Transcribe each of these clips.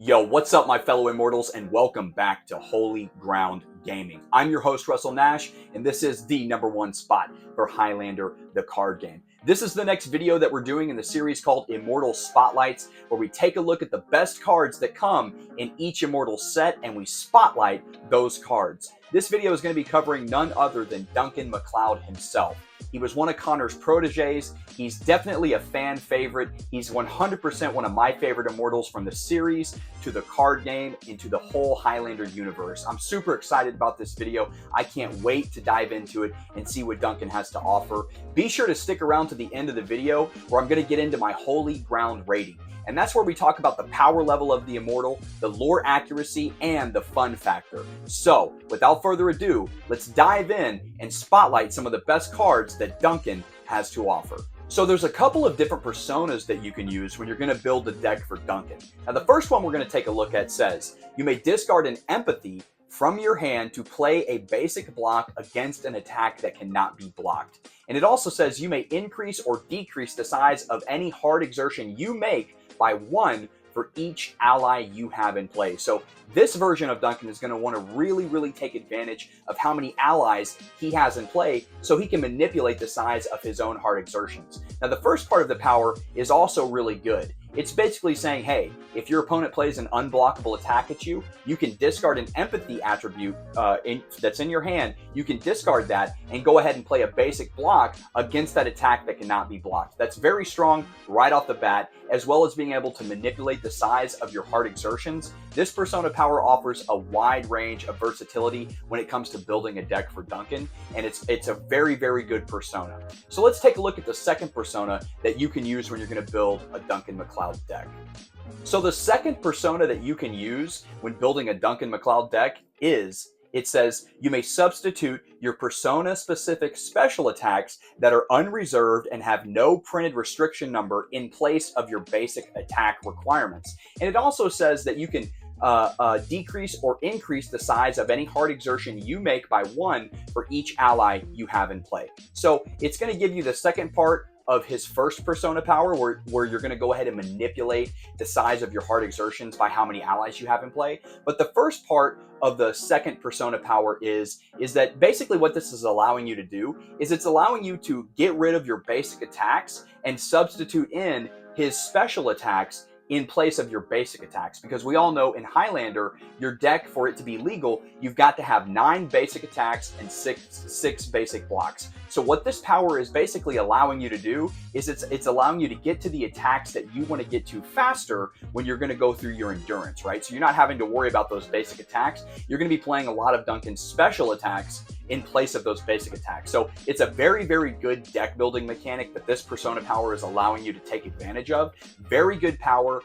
Yo, what's up, my fellow immortals, and welcome back to Holy Ground Gaming. I'm your host, Russell Nash, and this is the #1 spot for Highlander, the card game. This is the next video that we're doing in the series called Immortal Spotlights, where we take a look at the best cards that come in each Immortal set, and we spotlight those cards. This video is going to be covering none other than Duncan Macleod himself. He was one of Connor's proteges. He's definitely a fan favorite. He's 100% one of my favorite Immortals from the series to the card game into the whole Highlander universe. I'm super excited about this video. I can't wait to dive into it and see what Duncan has to offer. Be sure to stick around to the end of the video where I'm going to get into my Holy Ground rating. And that's where we talk about the power level of the Immortal, the lore accuracy, and the fun factor. So, without further ado, let's dive in and spotlight some of the best cards that Duncan has to offer. So there's a couple of different personas that you can use when you're going to build a deck for Duncan. Now the first one we're going to take a look at says, you may discard an empathy from your hand to play a basic block against an attack that cannot be blocked. And it also says you may increase or decrease the size of any hard exertion you make by 1 for each ally you have in play. So this version of Duncan is going to want to really take advantage of how many allies he has in play so he can manipulate the size of his own hard exertions. Now the first part of the power is also really good. It's basically saying, hey, if your opponent plays an unblockable attack at you, you can discard an empathy attribute that's in your hand. You can discard that and go ahead and play a basic block against that attack that cannot be blocked. That's very strong right off the bat, as well as being able to manipulate the size of your hard exertions. This persona power offers a wide range of versatility when it comes to building a deck for Duncan, and it's a very good persona. So let's take a look at the second persona that you can use when you're going to build a Duncan Macleod deck. So the second persona that you can use when building a Duncan Macleod deck is, it says, you may substitute your persona-specific special attacks that are unreserved and have no printed restriction number in place of your basic attack requirements. And it also says that you can decrease or increase the size of any hard exertion you make by 1 for each ally you have in play. So it's going to give you the second part of his first persona power where you're going to go ahead and manipulate the size of your hard exertions by how many allies you have in play. But the first part of the second persona power is that basically what this is allowing you to do is it's allowing you to get rid of your basic attacks and substitute in his special attacks in place of your basic attacks. Because we all know in Highlander, your deck, for it to be legal, you've got to have 9 basic attacks and six basic blocks. So what this power is basically allowing you to do is it's allowing you to get to the attacks that you want to get to faster when you're going to go through your endurance, right? So you're not having to worry about those basic attacks. You're going to be playing a lot of Duncan's special attacks in place of those basic attacks. So it's a very good deck building mechanic that this persona power is allowing you to take advantage of. Very good power,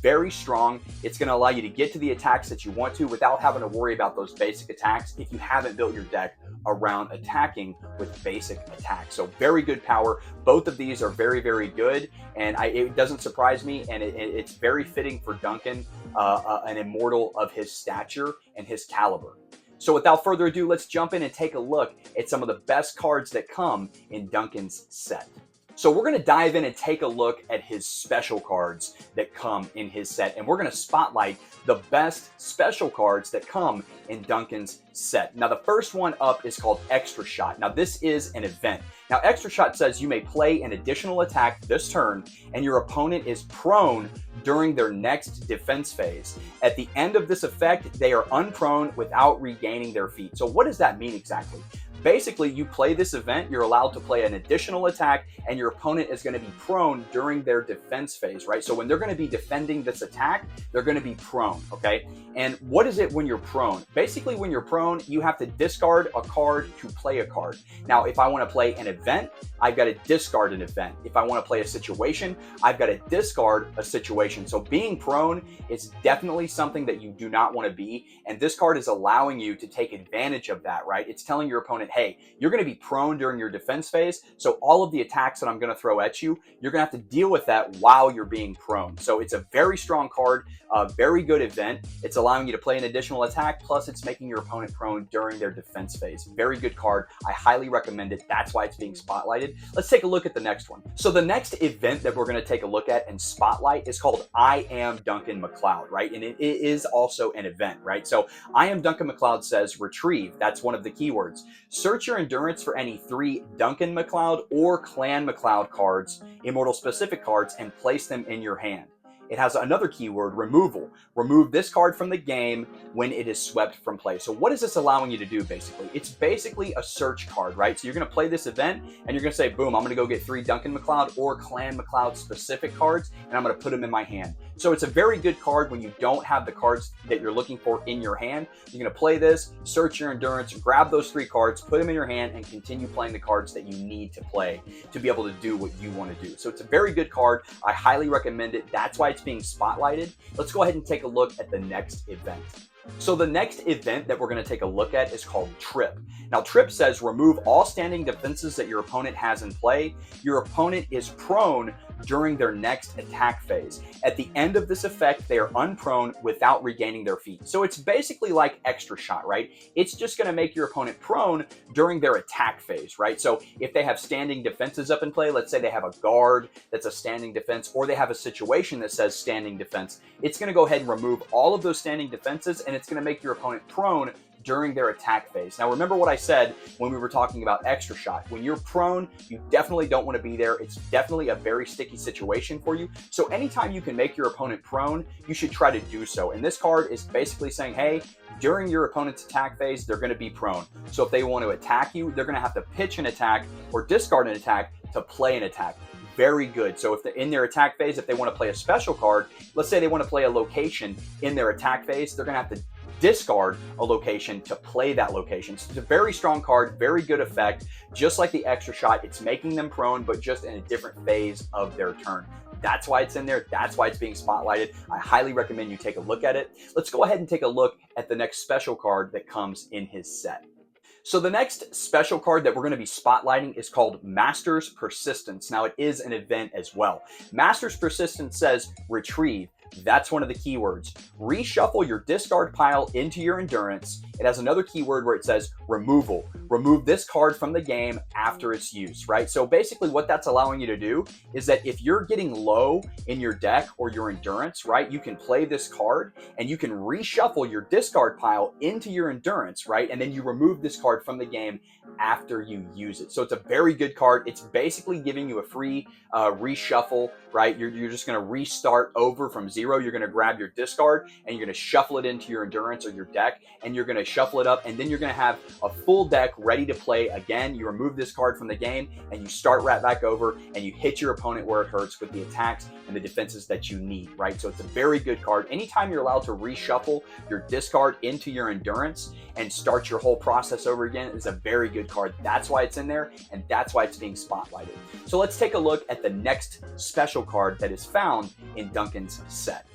very strong. It's going to allow you to get to the attacks that you want to without having to worry about those basic attacks if you haven't built your deck around attacking with basic attacks. So very good power. Both of these are very good, and it doesn't surprise me, and it's very fitting for Duncan, an immortal of his stature and his caliber. So without further ado, let's jump in and take a look at some of the best cards that come in Duncan's set. So we're going to dive in and take a look at his special cards that come in his set, and we're going to spotlight the best special cards that come in Duncan's set. Now the first one up is called Extra Shot. Now this is an event. Now Extra Shot says you may play an additional attack this turn and your opponent is prone during their next defense phase. At the end of this effect, they are unprone without regaining their feet. So what does that mean exactly? Basically, you play this event, you're allowed to play an additional attack, and your opponent is going to be prone during their defense phase, right? So when they're going to be defending this attack, they're going to be prone, okay? And what is it when you're prone? Basically, when you're prone, you have to discard a card to play a card. Now, if I want to play an event, I've got to discard an event. If I want to play a situation, I've got to discard a situation. So being prone is definitely something that you do not want to be, and this card is allowing you to take advantage of that, right? It's telling your opponent, hey, you're going to be prone during your defense phase. So all of the attacks that I'm going to throw at you, you're going to have to deal with that while you're being prone. So it's a very strong card, a very good event. It's allowing you to play an additional attack, plus it's making your opponent prone during their defense phase. Very good card. I highly recommend it. That's why it's being spotlighted. Let's take a look at the next one. So the next event that we're going to take a look at and spotlight is called I Am Duncan Macleod, right? And it is also an event, right? So I Am Duncan Macleod says retrieve. That's one of the keywords. Search your endurance for any 3 Duncan Macleod or Clan Macleod cards, Immortal specific cards, and place them in your hand. It has another keyword, removal. Remove this card from the game when it is swept from play. So what is this allowing you to do, basically? It's basically a search card, right? So you're going to play this event, and you're going to say, boom, I'm going to go get 3 Duncan Macleod or Clan Macleod specific cards, and I'm going to put them in my hand. So it's a very good card when you don't have the cards that you're looking for in your hand. You're going to play this, search your endurance, grab those 3 cards, put them in your hand, and continue playing the cards that you need to play to be able to do what you want to do. So it's a very good card. I highly recommend it. That's why it's being spotlighted. Let's go ahead and take a look at the next event. So the next event that we're going to take a look at is called Trip. Now, Trip says remove all standing defenses that your opponent has in play. Your opponent is prone during their next attack phase. At the end of this effect, they are unprone without regaining their feet. So it's basically like extra shot, right? It's just going to make your opponent prone during their attack phase, right? So if they have standing defenses up in play, let's say they have a guard that's a standing defense, or they have a situation that says standing defense, it's going to go ahead and remove all of those standing defenses, and it's going to make your opponent prone during their attack phase. Now, remember what I said when we were talking about extra shot. When you're prone, you definitely don't want to be there. It's definitely a very sticky situation for you. So anytime you can make your opponent prone, you should try to do so. And this card is basically saying, hey, during your opponent's attack phase, they're going to be prone. So if they want to attack you, they're going to have to pitch an attack or discard an attack to play an attack. Very good. So if they're in their attack phase, if they want to play a special card, let's say they want to play a location in their attack phase, they're going to have to discard a location to play that location. So it's a very strong card, very good effect. Just like the extra shot, it's making them prone, but just in a different phase of their turn. That's why it's in there. That's why it's being spotlighted. I highly recommend you take a look at it. Let's go ahead and take a look at the next special card that comes in his set. So the next special card that we're going to be spotlighting is called Master's Persistence. Now, it is an event as well. Master's Persistence says retrieve. That's one of the keywords. Reshuffle your discard pile into your endurance. It has another keyword where it says removal. Remove this card from the game after its use, right? So basically what that's allowing you to do is that if you're getting low in your deck or your endurance, right, you can play this card and you can reshuffle your discard pile into your endurance, right? And then you remove this card from the game after you use it. So it's a very good card. It's basically giving you a free reshuffle, right? You're just going to restart over from zero. You're going to grab your discard and you're going to shuffle it into your endurance or your deck, and you're going to shuffle it up, and then you're going to have a full deck ready to play again. You remove this card from the game and you start right back over, and you hit your opponent where it hurts with the attacks and the defenses that you need, right? So it's a very good card. Anytime you're allowed to reshuffle your discard into your endurance and start your whole process over again, is a very good card. That's why it's in there, and that's why it's being spotlighted. So let's take a look at the next special card that is found in Duncan's set.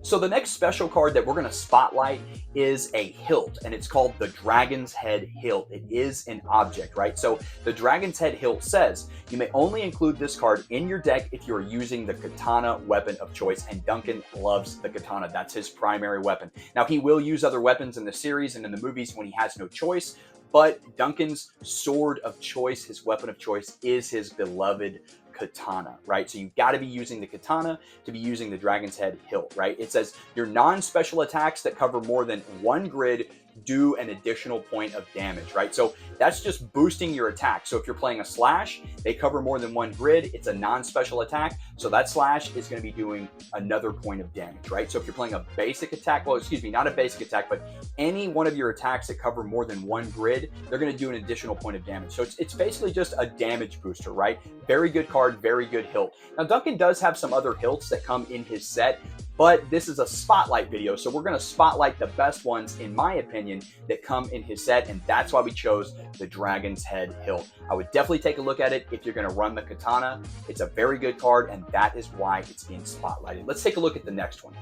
So the next special card that we're going to spotlight is a hilt, and it's called the Dragon's Head Hilt. It is an object, right? So the Dragon's Head Hilt says you may only include this card in your deck if you are using the katana weapon of choice, and Duncan loves the katana. That's his primary weapon. Now, he will use other weapons in the series and in the movies when he has no choice, but Duncan's sword of choice, his weapon of choice, is his beloved katana, right? So you've got to be using the katana to be using the Dragon's Head Hilt, right? It says your non-special attacks that cover more than one grid do an additional point of damage, right? So that's just boosting your attack. So if you're playing a slash, they cover more than one grid, it's a non-special attack, so that slash is going to be doing another point of damage, right? So if you're playing a basic attack, well, excuse me, not a basic attack, but any one of your attacks that cover more than one grid, they're going to do an additional point of damage. So it's basically just a damage booster, right? Very good card, very good hilt. Now, Duncan does have some other hilts that come in his set, but this is a spotlight video, so we're going to spotlight the best ones, in my opinion, that come in his set, and that's why we chose the Dragon's Head Hilt. I would definitely take a look at it if you're going to run the katana. It's a very good card, and that is why it's being spotlighted. Let's take a look at the next one.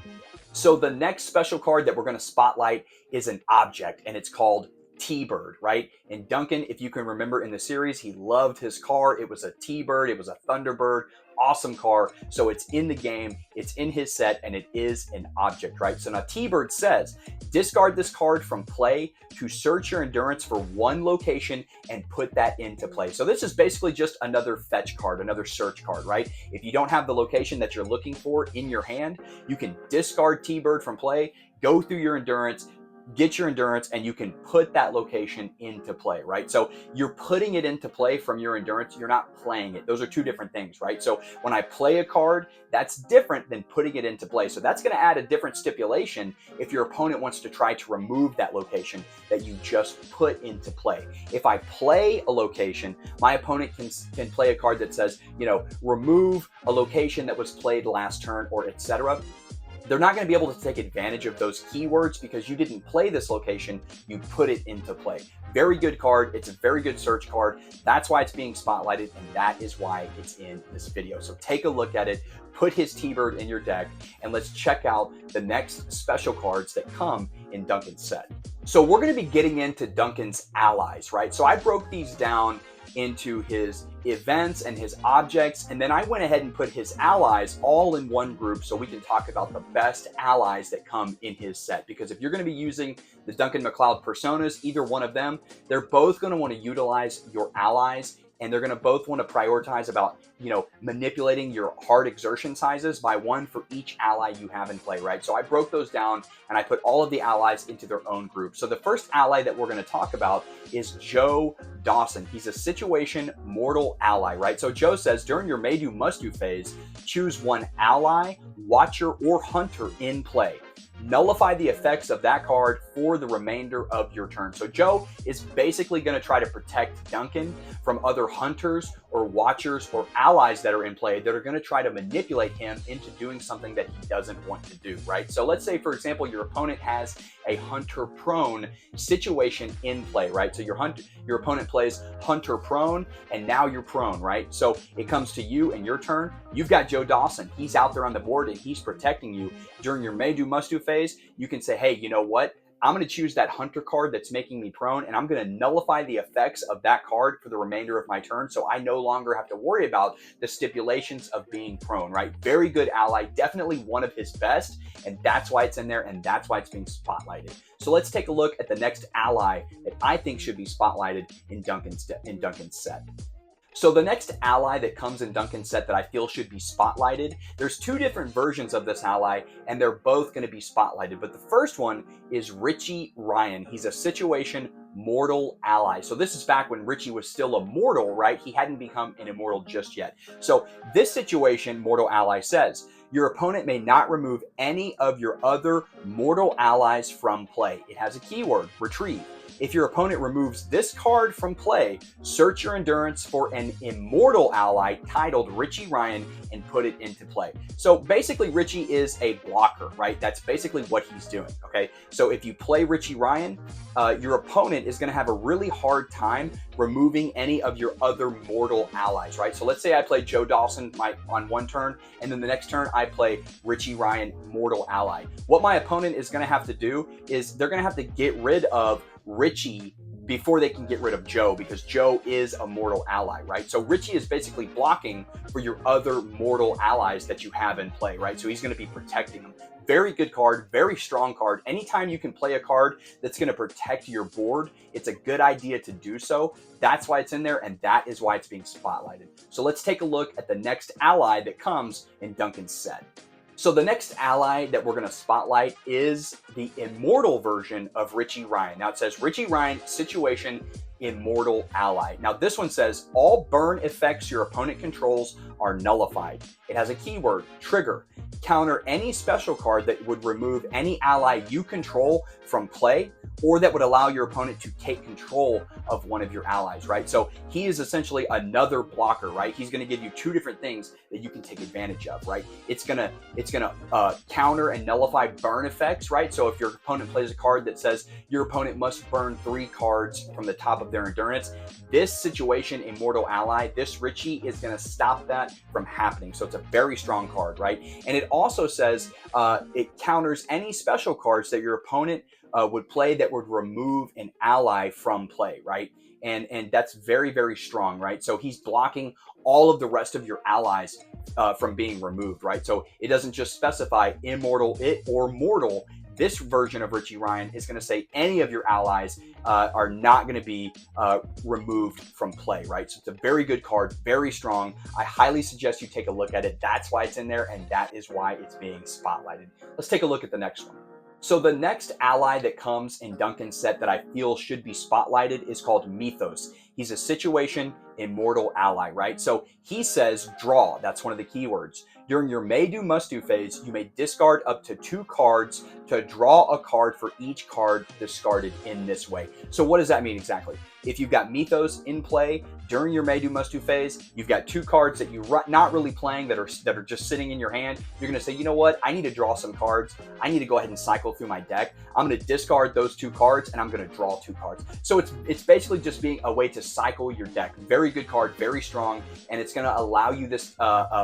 So the next special card that we're going to spotlight is an object, and it's called T-Bird, right? And Duncan, if you can remember in the series, he loved his car. It was a T-Bird, it was a Thunderbird, awesome car. So it's in the game, it's in his set, and it is an object, right? So now T-Bird says, discard this card from play to search your endurance for one location and put that into play. So this is basically just another fetch card, another search card, right? If you don't have the location that you're looking for in your hand, you can discard T-Bird from play, go through your endurance, get your endurance, and you can put that location into play, right? So you're putting it into play from your endurance. You're not playing it. Those are two different things, right? So when I play a card, that's different than putting it into play. So that's going to add a different stipulation if your opponent wants to try to remove that location that you just put into play. If I play a location, my opponent can play a card that says, you know, remove a location that was played last turn, or etc. They're not going to be able to take advantage of those keywords because you didn't play this location, you put it into play. Very good card. It's a very good search card. That's why it's being spotlighted, and that is why it's in this video. So take a look at it, put his T-Bird in your deck, and let's check out the next special cards that come in Duncan's set. So we're going to be getting into Duncan's allies, right? So I broke these down into his events and his objects, and then I went ahead and put his allies all in one group so we can talk about the best allies that come in his set. Because if you're going to be using the Duncan Macleod personas, either one of them, they're both going to want to utilize your allies, and they're going to both want to prioritize about, you know, manipulating your hard exertion sizes by one for each ally you have in play, right? So I broke those down and I put all of the allies into their own group. So the first ally that we're going to talk about is Joe Dawson. He's a situation mortal ally, right? So Joe says, during your may do must do phase, choose one ally, watcher, or hunter in play. Nullify the effects of that card for the remainder of your turn. So Joe is basically going to try to protect Duncan from other hunters or watchers or allies that are in play that are going to try to manipulate him into doing something that he doesn't want to do, right? So let's say, for example, your opponent has a hunter prone situation in play, right? So your opponent plays hunter prone, and now you're prone, right? So it comes to you and your turn. You've got Joe Dawson. He's out there on the board and he's protecting you. During your may do must do phase, you can say, hey, you know what? I'm going to choose that hunter card that's making me prone, and I'm going to nullify the effects of that card for the remainder of my turn, so I no longer have to worry about the stipulations of being prone, right? Very good ally, definitely one of his best, and that's why it's in there, and that's why it's being spotlighted. So let's take a look at the next ally that I think should be spotlighted in Duncan's set. So the next ally that comes in Duncan's set that I feel should be spotlighted, there's two different versions of this ally, and they're both going to be spotlighted. But the first one is Richie Ryan. He's a situation mortal ally. So this is back when Richie was still a mortal, right? He hadn't become an immortal just yet. So this situation, mortal ally, says, your opponent may not remove any of your other mortal allies from play. It has a keyword, retrieve. If your opponent removes this card from play, search your endurance for an immortal ally titled Richie Ryan and put it into play. So basically, Richie is a blocker, right? That's basically what he's doing, okay? So if you play Richie Ryan, your opponent is going to have a really hard time removing any of your other mortal allies, right? So let's say I play Joe Dawson on one turn, and then the next turn I play Richie Ryan, mortal ally. What my opponent is going to have to do is they're going to have to get rid of Richie before they can get rid of Joe, because Joe is a mortal ally, right? So Richie is basically blocking for your other mortal allies that you have in play, right? So he's going to be protecting them. Very good card, very strong card. Anytime you can play a card that's going to protect your board, it's a good idea to do so. That's why it's in there, and that is why it's being spotlighted. So let's take a look at the next ally that comes in Duncan's set. So the next ally that we're going to spotlight is the immortal version of Richie Ryan. Now it says Richie Ryan, situation immortal ally. Now this one says all burn effects your opponent controls are nullified. It has a keyword, trigger. Counter any special card that would remove any ally you control from play, or that would allow your opponent to take control of one of your allies, right? So he is essentially another blocker, right? He's going to give you two different things that you can take advantage of, right? It's gonna counter and nullify burn effects, right? So if your opponent plays a card that says your opponent must burn 3 cards from the top of of their endurance. This situation, Immortal Ally, this Richie is going to stop that from happening. So it's a very strong card, right? And it also says it counters any special cards that your opponent would play that would remove an ally from play, right? And that's very, very strong, right? So he's blocking all of the rest of your allies from being removed, right? So it doesn't just specify immortal it or mortal. This version of Richie Ryan is going to say any of your allies are not going to be removed from play, right? So it's a very good card, very strong. I highly suggest you take a look at it. That's why it's in there, and that is why it's being spotlighted. Let's take a look at the next one. So the next ally that comes in Duncan's set that I feel should be spotlighted is called Mythos. He's a situation immortal ally, right? So he says draw. That's one of the keywords. During your may do must do phase, you may discard up to 2 cards to draw a card for each card discarded in this way. So what does that mean exactly? If you've got Mythos in play during your may do must do phase, you've got 2 cards that you're not really playing that are just sitting in your hand. You're going to say, you know what? I need to draw some cards. I need to go ahead and cycle through my deck. I'm going to discard those 2 cards and I'm going to draw 2 cards. So it's basically just being a way to cycle your deck. Very good card, very strong, and it's going to allow you this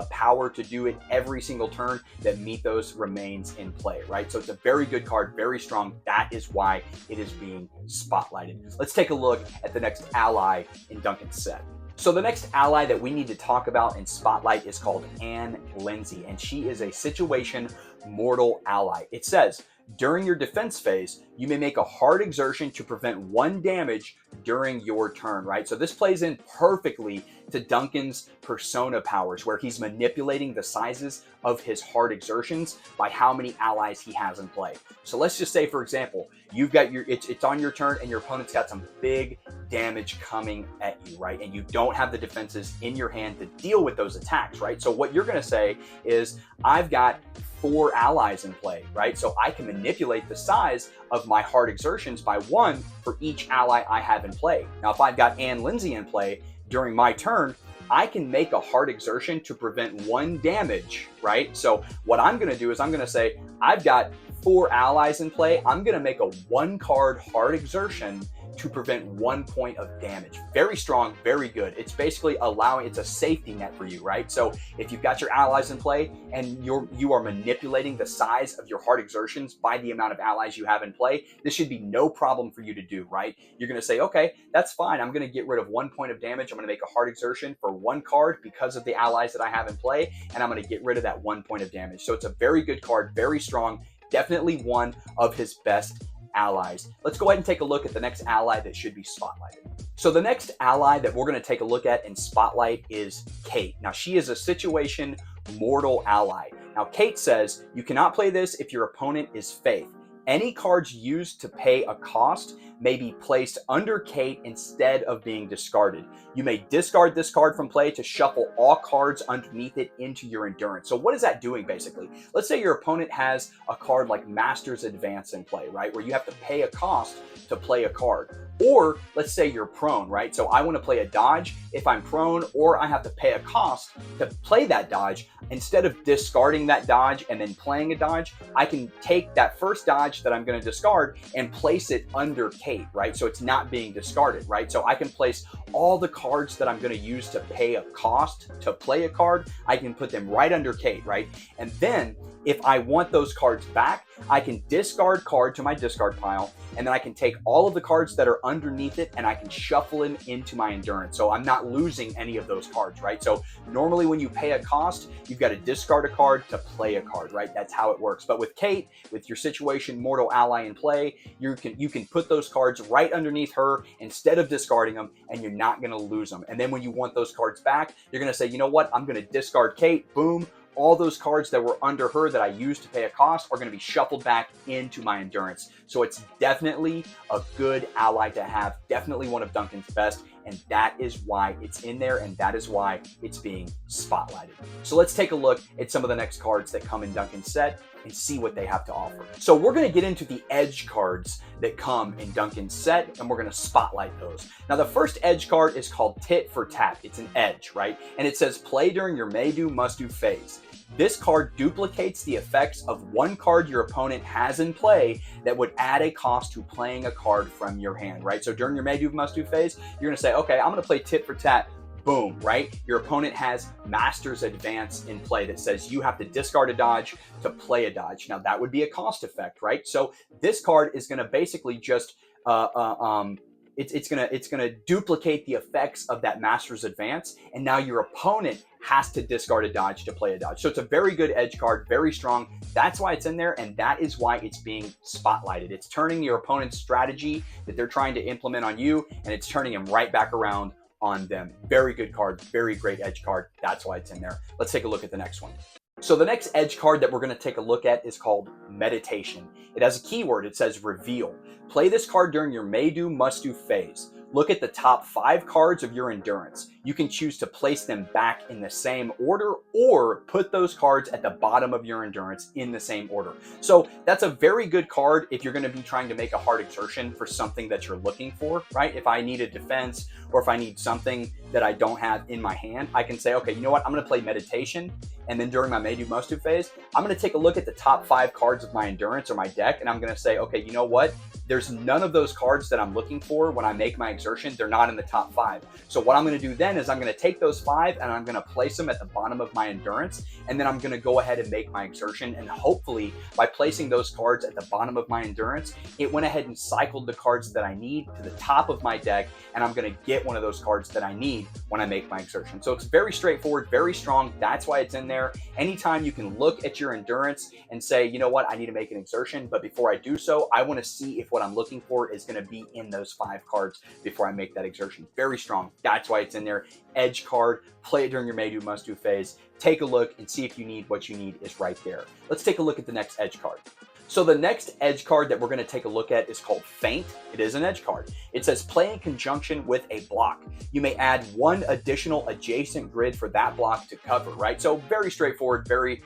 power to do it every single turn that Mythos remains in play, right? So it's a very good card, very strong. That is why it is being spotlighted. Let's take a look at the next ally in Duncan's set. So the next ally that we need to talk about and spotlight is called Anne Lindsay, and she is a situation mortal ally. It says, during your defense phase, you may make a hard exertion to prevent 1 damage during your turn, right? So this plays in perfectly to Duncan's persona powers, where he's manipulating the sizes of his hard exertions by how many allies he has in play. So let's just say, for example, you've got it's on your turn and your opponent's got some big damage coming at you, right? And you don't have the defenses in your hand to deal with those attacks, right? So what you're going to say is, I've got 4 allies in play, right? So I can manipulate the size of my hard exertions by 1 for each ally I have in play. Now, if I've got Anne Lindsay in play during my turn, I can make a hard exertion to prevent 1 damage, right? So what I'm going to do is I'm going to say, I've got 4 allies in play. I'm going to make a 1-card hard exertion to prevent 1 point of damage. Very strong, very good. It's basically it's a safety net for you, right? So if you've got your allies in play and you are manipulating the size of your hard exertions by the amount of allies you have in play, this should be no problem for you to do, right? You're going to say, okay, that's fine. I'm going to get rid of 1 point of damage. I'm going to make a hard exertion for 1 card because of the allies that I have in play, and I'm going to get rid of that 1 point of damage. So it's a very good card, very strong, definitely one of his best allies. Let's go ahead and take a look at the next ally that should be spotlighted. So the next ally that we're going to take a look at and spotlight is Kate. Now, she is a situation mortal ally. Now, Kate says you cannot play this if your opponent is Faith. Any cards used to pay a cost may be placed under Kate instead of being discarded. You may discard this card from play to shuffle all cards underneath it into your endurance. So what is that doing basically? Let's say your opponent has a card like Master's Advance in play, right? Where you have to pay a cost to play a card. Or let's say you're prone, right? So I want to play a dodge. If I'm prone or I have to pay a cost to play that dodge, instead of discarding that dodge and then playing a dodge, I can take that first dodge that I'm going to discard and place it under Kate, right? So it's not being discarded, right? So I can place all the cards that I'm going to use to pay a cost to play a card, I can put them right under Kate, right? And then if I want those cards back, I can discard card to my discard pile, and then I can take all of the cards that are underneath it and I can shuffle them into my endurance. So I'm not losing any of those cards, right? So normally when you pay a cost, you've got to discard a card to play a card, right? That's how it works. But with Kate, with your situation mortal ally in play, you can put those cards right underneath her instead of discarding them, and you're not going to lose them. And then when you want those cards back, you're going to say, you know what? I'm going to discard Kate. Boom. All those cards that were under her that I used to pay a cost are going to be shuffled back into my endurance. So it's definitely a good ally to have, definitely one of Duncan's best, and that is why it's in there, and that is why it's being spotlighted. So let's take a look at some of the next cards that come in Duncan's set and see what they have to offer. So we're going to get into the edge cards that come in Duncan's set, and we're going to spotlight those. Now, the first edge card is called Tit for Tat. It's an edge, right? And it says play during your may do, must do phase. This card duplicates the effects of one card your opponent has in play that would add a cost to playing a card from your hand, right? So during your may do, must do phase, you're gonna say, okay, I'm gonna play tit for tat. Boom, right? Your opponent has Master's Advance in play that says you have to discard a dodge to play a dodge. Now that would be a cost effect, right? So this card is gonna basically just it's gonna duplicate the effects of that Master's Advance, and now your opponent has to discard a dodge to play a dodge. So it's a very good edge card, very strong. That's why it's in there, and that is why it's being spotlighted. It's turning your opponent's strategy that they're trying to implement on you, and it's turning them right back around on them. Very good card, very great edge card. That's why it's in there. Let's take a look at the next one. So the next edge card that we're going to take a look at is called Meditation. It has a keyword. It says Reveal. Play this card during your may do, must do phase. Look at the top 5 cards of your endurance. You can choose to place them back in the same order or put those cards at the bottom of your endurance in the same order. So that's a very good card if you're going to be trying to make a hard exertion for something that you're looking for, right? If I need a defense or if I need something that I don't have in my hand, I can say, okay, you know what? I'm going to play Meditation. And then during my may do, must do phase, I'm going to take a look at the top 5 cards of my endurance or my deck. And I'm going to say, okay, you know what? There's none of those cards that I'm looking for when I make my exertion. They're not in the top 5. So what I'm going to do then is I'm going to take those 5 and I'm going to place them at the bottom of my endurance. And then I'm going to go ahead and make my exertion. And hopefully by placing those cards at the bottom of my endurance, it went ahead and cycled the cards that I need to the top of my deck. And I'm going to get one of those cards that I need when I make my exertion. So it's very straightforward, very strong. That's why it's in there. Anytime you can look at your endurance and say, you know what, I need to make an exertion, but before I do so, I want to see if what I'm looking for is going to be in those 5 cards before I make that exertion. Very strong. That's why it's in there. Edge card, play it during your may do, must do phase. Take a look and see if you need what you need is right there. Let's take a look at the next edge card. So the next edge card that we're going to take a look at is called Feint. It is an edge card. It says play in conjunction with a block. You may add 1 additional adjacent grid for that block to cover, right? So very straightforward, very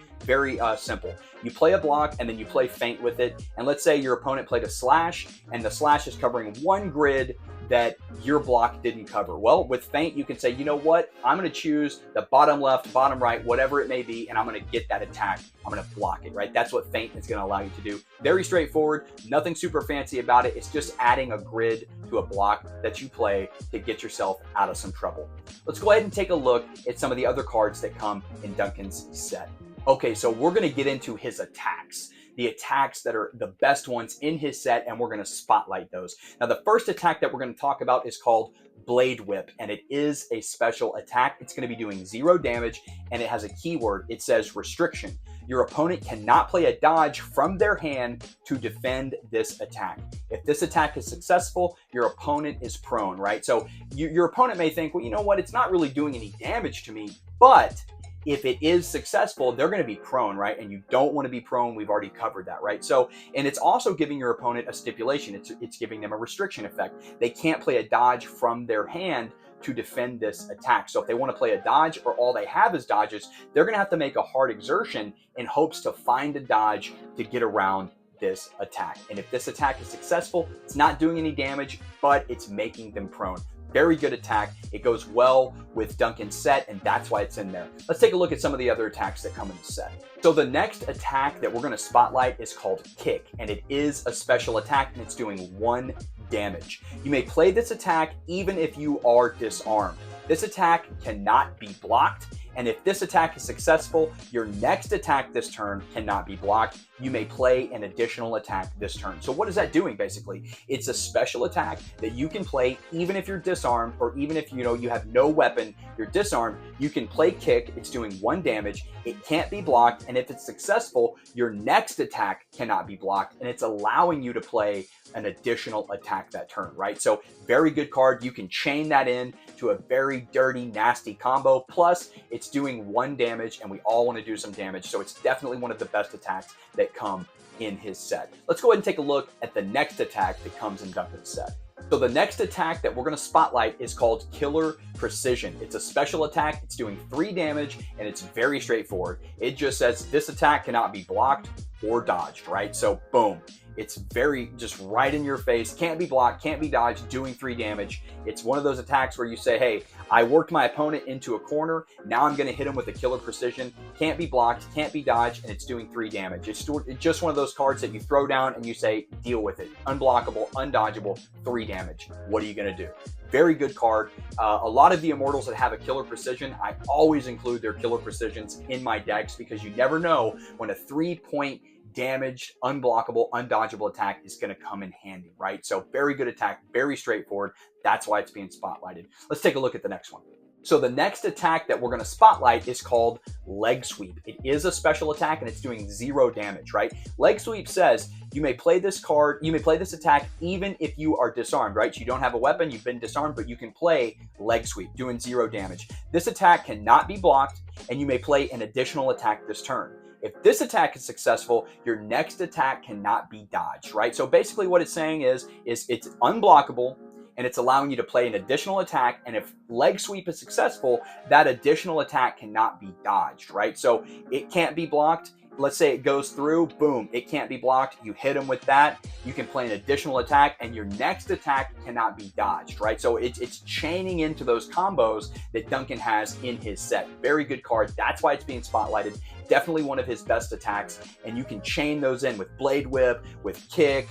simple. You play a block and then you play Feint with it. And let's say your opponent played a slash and the slash is covering 1 grid that your block didn't cover. Well, with Feint, you can say, you know what? I'm going to choose the bottom left, bottom right, whatever it may be, and I'm going to get that attack. I'm going to block it, right? That's what Feint is going to allow you to do. Very straightforward, nothing super fancy about it. It's just adding a grid to a block that you play to get yourself out of some trouble. Let's go ahead and take a look at some of the other cards that come in Duncan's set. Okay, so we're going to get into his attacks. The attacks that are the best ones in his set, and we're going to spotlight those. Now, the first attack that we're going to talk about is called Blade Whip, and it is a special attack. It's going to be doing 0 damage, and it has a keyword. It says Restriction. Your opponent cannot play a dodge from their hand to defend this attack. If this attack is successful, your opponent is prone, right? So your opponent may think, well, you know what? It's not really doing any damage to me, but if it is successful, they're going to be prone, right? And you don't want to be prone. We've already covered that, right? So, and it's also giving your opponent a stipulation. It's giving them a restriction effect. They can't play a dodge from their hand to defend this attack. So if they want to play a dodge or all they have is dodges, they're going to have to make a hard exertion in hopes to find a dodge to get around this attack. And if this attack is successful, it's not doing any damage, but it's making them prone. Very good attack. It goes well with Duncan's set, and that's why it's in there. Let's take a look at some of the other attacks that come in the set. So the next attack that we're going to spotlight is called Kick, and it is a special attack, and it's doing 1 damage. You may play this attack even if you are disarmed. This attack cannot be blocked, and if this attack is successful, your next attack this turn cannot be blocked. You may play an additional attack this turn. So what is that doing basically? It's a special attack that you can play even if you're disarmed, or even if you have no weapon, you're disarmed, you can play Kick. It's doing 1 damage. It can't be blocked, and if it's successful, your next attack cannot be blocked, and it's allowing you to play an additional attack that turn, right? So very good card. You can chain that in to a very dirty, nasty combo. Plus, it's doing 1 damage, and we all want to do some damage. So it's definitely one of the best attacks that come in his set. Let's go ahead and take a look at the next attack that comes in Duncan's set. So the next attack that we're going to spotlight is called Killer Precision. It's a special attack. It's doing 3 damage, and it's very straightforward. It just says this attack cannot be blocked or dodged, right? So boom. It's very just right in your face, can't be blocked, can't be dodged, doing 3 damage. It's one of those attacks where you say, hey, I worked my opponent into a corner, now I'm going to hit him with a killer precision, can't be blocked, can't be dodged, and it's doing 3 damage. It's just one of those cards that you throw down and you say, deal with it. Unblockable, undodgeable, 3 damage. What are you going to do? Very good card. A lot of the Immortals that have a killer precision, I always include their killer precisions in my decks because you never know when a 3-point damaged, unblockable, undodgeable attack is going to come in handy, right? So very good attack, very straightforward. That's why it's being spotlighted. Let's take a look at the next one. So the next attack that we're going to spotlight is called Leg Sweep. It is a special attack and it's doing 0 damage, right? Leg Sweep says you may play this card, you may play this attack even if you are disarmed, right? So you don't have a weapon, you've been disarmed, but you can play Leg Sweep, doing 0 damage. This attack cannot be blocked and you may play an additional attack this turn. If this attack is successful, your next attack cannot be dodged, right? So basically what it's saying is it's unblockable, and it's allowing you to play an additional attack, and if Leg Sweep is successful, that additional attack cannot be dodged, right? So it can't be blocked. Let's say it goes through, boom, it can't be blocked. You hit him with that, you can play an additional attack, and your next attack cannot be dodged, right? So it's chaining into those combos that Duncan has in his set. Very good card. That's why it's being spotlighted. Definitely one of his best attacks, and you can chain those in with Blade Whip, with Kick,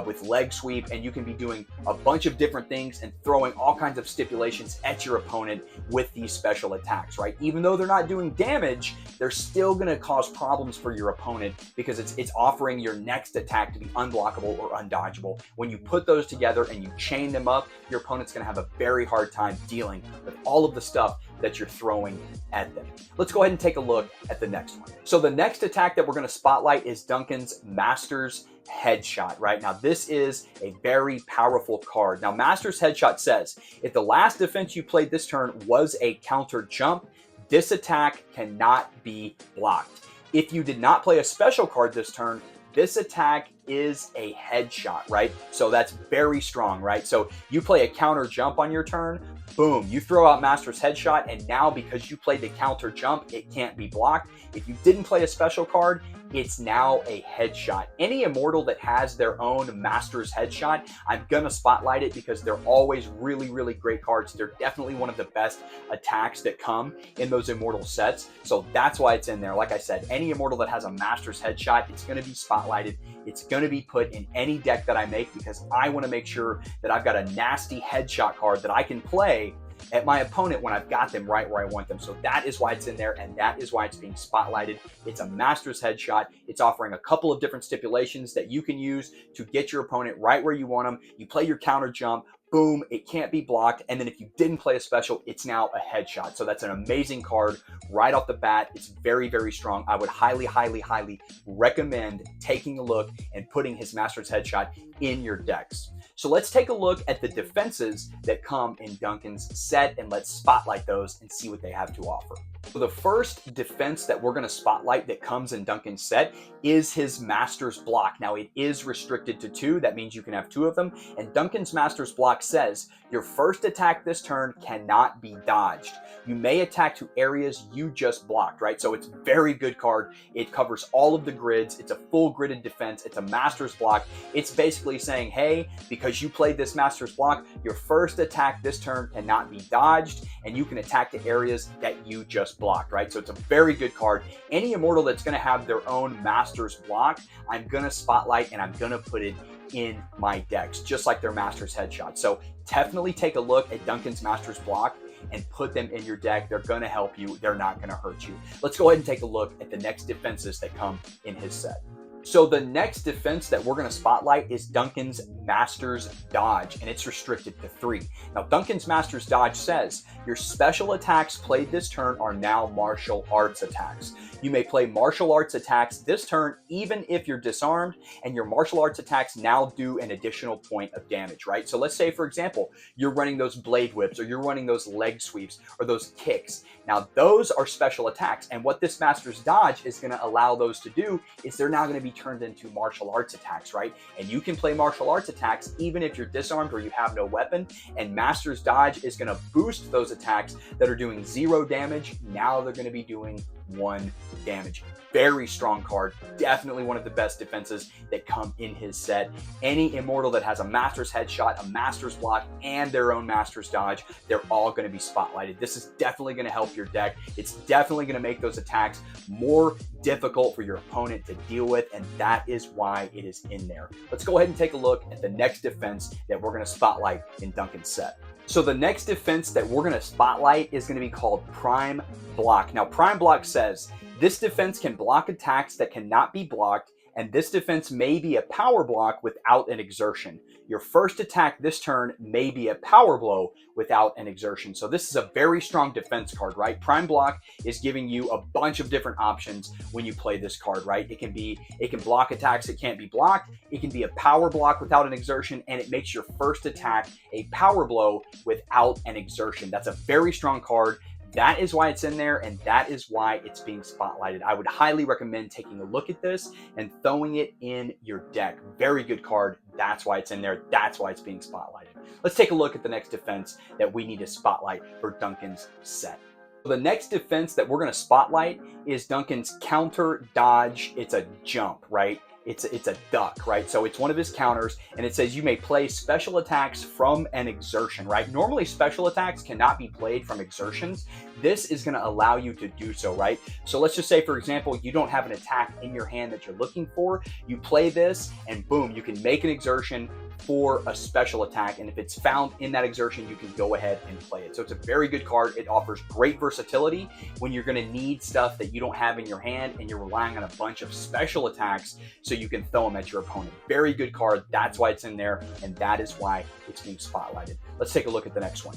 with Leg Sweep, and you can be doing a bunch of different things and throwing all kinds of stipulations at your opponent with these special attacks, right? Even though they're not doing damage, they're still going to cause problems for your opponent because it's offering your next attack to be unblockable or undodgeable. When you put those together and you chain them up, your opponent's going to have a very hard time dealing with all of the stuff that you're throwing at them. Let's go ahead and take a look at the next one. So the next attack that we're going to spotlight is Duncan's Master's Headshot, right? Now this is a very powerful card. Now Master's Headshot says, if the last defense you played this turn was a counter jump, this attack cannot be blocked. If you did not play a special card this turn, this attack is a headshot, right? So that's very strong, right? So you play a counter jump on your turn, boom, you throw out Master's Headshot, and now because you played the counter jump, it can't be blocked. If you didn't play a special card, it's now a headshot. Any Immortal that has their own Master's Headshot, I'm gonna spotlight it because they're always really, really great cards. They're definitely one of the best attacks that come in those Immortal sets. So that's why it's in there. Like I said, any Immortal that has a Master's Headshot, it's gonna be spotlighted. It's gonna be put in any deck that I make because I wanna make sure that I've got a nasty headshot card that I can play at my opponent when I've got them right where I want them. So that is why it's in there, and that is why it's being spotlighted. It's a Master's Headshot. It's offering a couple of different stipulations that you can use to get your opponent right where you want them. You play your counter jump, boom, it can't be blocked. And then if you didn't play a special, it's now a headshot. So that's an amazing card right off the bat. It's very, very strong. I would highly, highly, highly recommend taking a look and putting his Master's Headshot in your decks. So let's take a look at the defenses that come in Duncan's set, and let's spotlight those and see what they have to offer. So the first defense that we're going to spotlight that comes in Duncan's set is his Master's Block. Now it is restricted to 2. That means you can have 2 of them. And Duncan's Master's Block says your first attack this turn cannot be dodged. You may attack to areas you just blocked, right? So it's a very good card. It covers all of the grids. It's a full gridded defense. It's a Master's Block. It's basically saying, hey, because you played this Master's Block, your first attack this turn cannot be dodged, and you can attack to areas that you just blocked, right? So it's a very good card. Any Immortal that's going to have their own Master's Block, I'm going to spotlight and I'm going to put it in my decks, just like their Master's Headshot. So definitely take a look at Duncan's Master's Block and put them in your deck. They're going to help you. They're not going to hurt you. Let's go ahead and take a look at the next defenses that come in his set. So the next defense that we're going to spotlight is Duncan's Master's Dodge, and it's restricted to 3. Now, Duncan's Master's Dodge says your special attacks played this turn are now martial arts attacks. You may play martial arts attacks this turn even if you're disarmed, and your martial arts attacks now do an additional point of damage, right? So let's say, for example, you're running those Blade Whips, or you're running those Leg Sweeps, or those Kicks. Now, those are special attacks, and what this Master's Dodge is going to allow those to do is they're now going to be turned into martial arts attacks, right? And you can play martial arts attacks even if you're disarmed or you have no weapon, and Master's Dodge is going to boost those attacks that are doing 0 damage. Now they're going to be doing 1 damage. Very strong card. Definitely one of the best defenses that come in his set. Any Immortal that has a Master's Headshot, a Master's Block, and their own Master's Dodge, they're all going to be spotlighted. This is definitely going to help your deck. It's definitely going to make those attacks more difficult for your opponent to deal with, and that is why it is in there. Let's go ahead and take a look at the next defense that we're going to spotlight in Duncan's set. So the next defense that we're going to spotlight is going to be called Prime Block. Now, Prime Block says, this defense can block attacks that cannot be blocked, and this defense may be a power block without an exertion. Your first attack this turn may be a power blow without an exertion. So this is a very strong defense card, right? Prime Block is giving you a bunch of different options when you play this card, right? It can block attacks that can't be blocked. It can be a power block without an exertion, and it makes your first attack a power blow without an exertion. That's a very strong card. That is why it's in there, and that is why it's being spotlighted. I would highly recommend taking a look at this and throwing it in your deck. Very good card. That's why it's in there. That's why it's being spotlighted. Let's take a look at the next defense that we need to spotlight for Duncan's set. The next defense that we're going to spotlight is Duncan's counter dodge. It's a jump, right? It's a duck, right? So it's one of his counters, and it says you may play special attacks from an exertion, right? Normally, special attacks cannot be played from exertions. This is going to allow you to do so, right? So let's just say, for example, you don't have an attack in your hand that you're looking for. You play this, and boom, you can make an exertion for a special attack, and if it's found in that exertion, you can go ahead and play it. So it's a very good card. It offers great versatility when you're going to need stuff that you don't have in your hand and you're relying on a bunch of special attacks so you can throw them at your opponent. Very good card. That's why it's in there, and that is why it's being spotlighted. Let's take a look at the next one.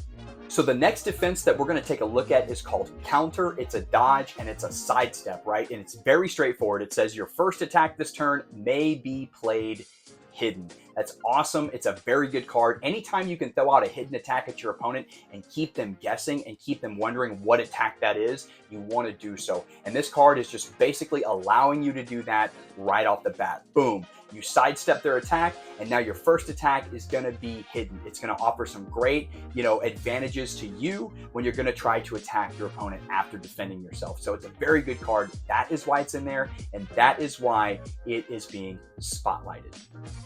So the next defense that we're going to take a look at is called counter. It's a dodge and it's a sidestep, right? And it's very straightforward. It says your first attack this turn may be played hidden. That's awesome. It's a very good card. Anytime you can throw out a hidden attack at your opponent and keep them guessing and keep them wondering what attack that is, you want to do so. And this card is just basically allowing you to do that right off the bat. Boom. You sidestep their attack, and now your first attack is going to be hidden. It's going to offer some great, advantages to you when you're going to try to attack your opponent after defending yourself. So it's a very good card. That is why it's in there, and that is why it is being spotlighted.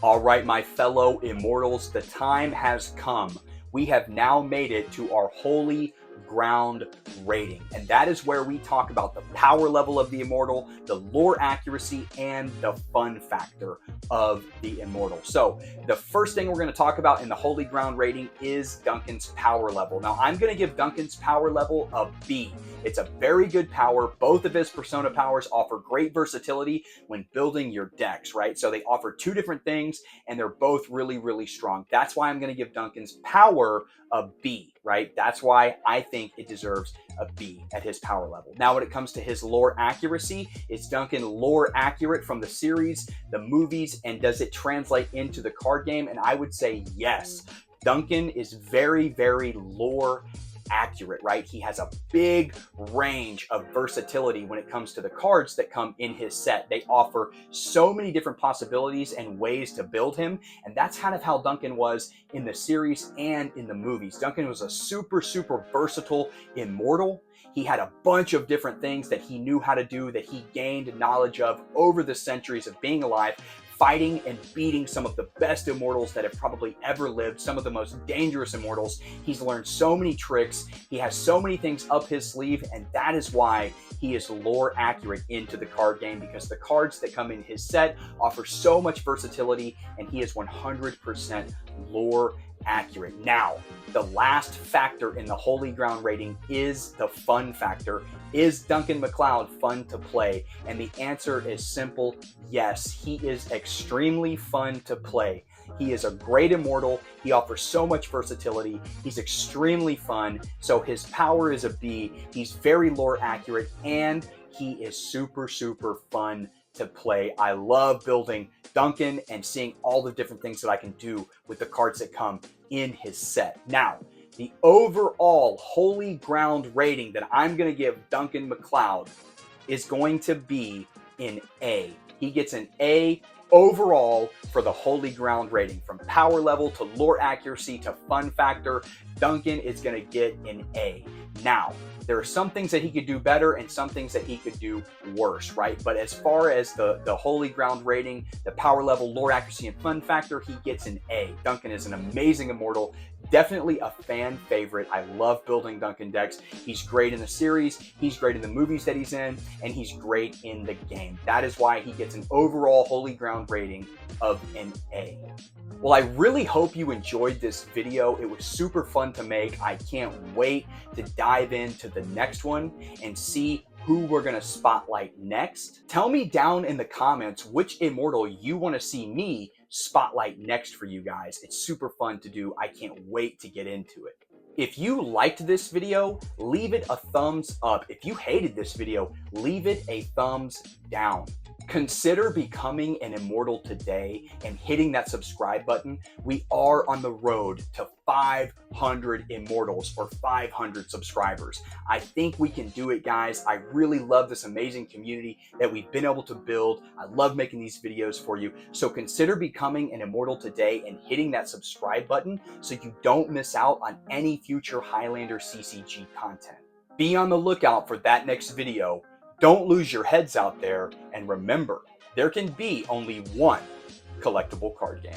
All right, my fellow Immortals, the time has come. We have now made it to our holy ground rating, and that is where we talk about the power level of the Immortal, the lore accuracy, and the fun factor of the Immortal. So the first thing we're going to talk about in the holy ground rating is Duncan's power level. Now I'm going to give Duncan's power level a B. It's a very good power. Both of his persona powers offer great versatility when building your decks, right? So they offer two different things, and they're both really, really strong. That's why I'm going to give Duncan's power a B, right? That's why I think it deserves a B at his power level. Now, when it comes to his lore accuracy, is Duncan lore accurate from the series, the movies, and does it translate into the card game? And I would say yes. Duncan is very, very lore accurate, right? He has a big range of versatility when it comes to the cards that come in his set. They offer so many different possibilities and ways to build him, and that's kind of how Duncan was in the series and in the movies. Duncan was a super, super versatile Immortal. He had a bunch of different things that he knew how to do, that he gained knowledge of over the centuries of being alive, fighting and beating some of the best Immortals that have probably ever lived, some of the most dangerous Immortals. He's learned so many tricks. He has so many things up his sleeve, and that is why he is lore accurate into the card game, because the cards that come in his set offer so much versatility, and he is 100% lore accurate. Now, the last factor in the holy ground rating is the fun factor. Is Duncan Macleod fun to play? And the answer is simple, yes. He is extremely fun to play. He is a great Immortal. He offers so much versatility. He's extremely fun. So his power is a B. He's very lore accurate, and he is super, super fun to play. I love building Duncan and seeing all the different things that I can do with the cards that come in his set. Now, the overall holy ground rating that I'm going to give Duncan Macleod is going to be an A. He gets an A overall for the holy ground rating. From power level to lore accuracy to fun factor, Duncan is going to get an A. Now, There are some things that he could do better and some things that he could do worse, right? But as far as the holy ground rating, the power level, lore accuracy, and fun factor, he gets an A. Duncan is an amazing Immortal. Definitely a fan favorite. I love building Duncan decks. He's great in the series, he's great in the movies that he's in, and he's great in the game. That is why he gets an overall holy ground rating of an A. Well, I really hope you enjoyed this video. It was super fun to make. I can't wait to dive into the next one and see who we're gonna spotlight next. Tell me down in the comments which Immortal you wanna see me spotlight next for you guys. It's super fun to do. I can't wait to get into it. If you liked this video, leave it a thumbs up. If you hated this video, leave it a thumbs down. Consider becoming an Immortal today and hitting that subscribe button. We are on the road to 500 Immortals or 500 subscribers. I think we can do it, guys. I really love this amazing community that we've been able to build. I love making these videos for you. So consider becoming an Immortal today and hitting that subscribe button so you don't miss out on any future Highlander CCG content. Be on the lookout for that next video. Don't lose your heads out there, and remember, there can be only one collectible card game.